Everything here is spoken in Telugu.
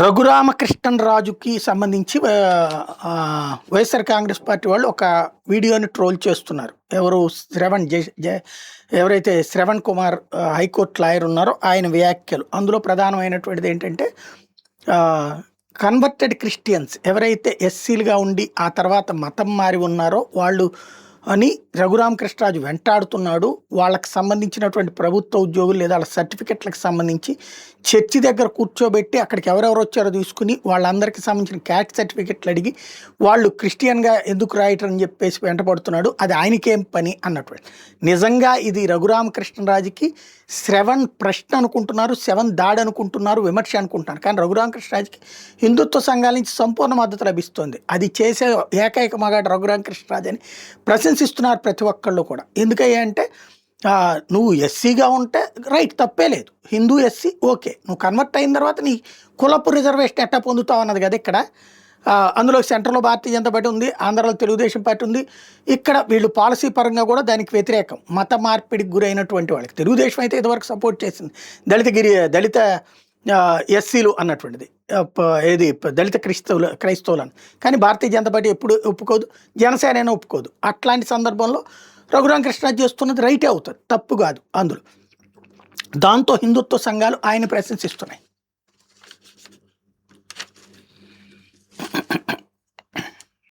రఘురామకృష్ణరాజుకి సంబంధించి వైఎస్ఆర్ కాంగ్రెస్ పార్టీ వాళ్ళు ఒక వీడియోని ట్రోల్ చేస్తున్నారు. ఎవరు ఎవరైతే శ్రవణ్ కుమార్ హైకోర్టు లాయర్ ఉన్నారో ఆయన వ్యాఖ్యలు. అందులో ప్రధానమైనటువంటిది ఏంటంటే కన్వర్టెడ్ క్రిస్టియన్స్ ఎవరైతే ఎస్సీలుగా ఉండి ఆ తర్వాత మతం మారి ఉన్నారో వాళ్ళు అని రఘురామకృష్ణరాజు వెంటాడుతున్నాడు. వాళ్ళకి సంబంధించినటువంటి ప్రభుత్వ ఉద్యోగులు లేదా వాళ్ళ సర్టిఫికెట్లకు సంబంధించి చర్చి దగ్గర కూర్చోబెట్టి అక్కడికి ఎవరెవరు వచ్చారో తీసుకుని వాళ్ళందరికీ సంబంధించిన క్యాట్ సర్టిఫికెట్లు అడిగి వాళ్ళు క్రిస్టియన్గా ఎందుకు రాయటం అని చెప్పేసి వెంటబడుతున్నాడు. అది ఆయనకేం పని అన్నటువంటి. నిజంగా ఇది రఘురామకృష్ణరాజుకి శ్రవణ్ ప్రశ్న అనుకుంటున్నారు, శ్రవణ్ దాడి అనుకుంటున్నారు, విమర్శ అనుకుంటున్నారు. కానీ రఘురామకృష్ణరాజుకి హిందుత్వ సంఘాల నుంచి సంపూర్ణ మద్దతు లభిస్తుంది. అది చేసే ఏకైక మగాడు రఘురామకృష్ణరాజు అని ప్రశంసిస్తున్నారు ప్రతి ఒక్కళ్ళు కూడా. ఎందుకయ్యా అంటే నువ్వు ఎస్సీగా ఉంటే రైట్, తప్పే లేదు. హిందూ ఎస్సీ ఓకే, నువ్వు కన్వర్ట్ అయిన తర్వాత నీ కులపు రిజర్వేషన్ ఎట్టా పొందుతావు అన్నది కదా ఇక్కడ. అందులో సెంట్రల్లో భారతీయ జనతా పార్టీ ఉంది, ఆంధ్రాలో తెలుగుదేశం పార్టీ ఉంది. ఇక్కడ వీళ్ళు పాలసీ పరంగా కూడా దానికి వ్యతిరేకం. మత మార్పిడికి గురైనటువంటి వాళ్ళకి తెలుగుదేశం అయితే ఇదివరకు సపోర్ట్ చేసింది. దళిత ఎస్సీలు అన్నటువంటిది ఏది దళిత క్రైస్తవులను. కానీ భారతీయ జనతా పార్టీ ఎప్పుడు ఒప్పుకోదు, జనసేన ఒప్పుకోదు. అట్లాంటి సందర్భంలో రఘురామకృష్ణరాజు చేస్తున్నది రైటే అవుతుంది, తప్పు కాదు అందులో. దాంతో హిందుత్వ సంఘాలు ఆయన ప్రశంసిస్తున్నాయి.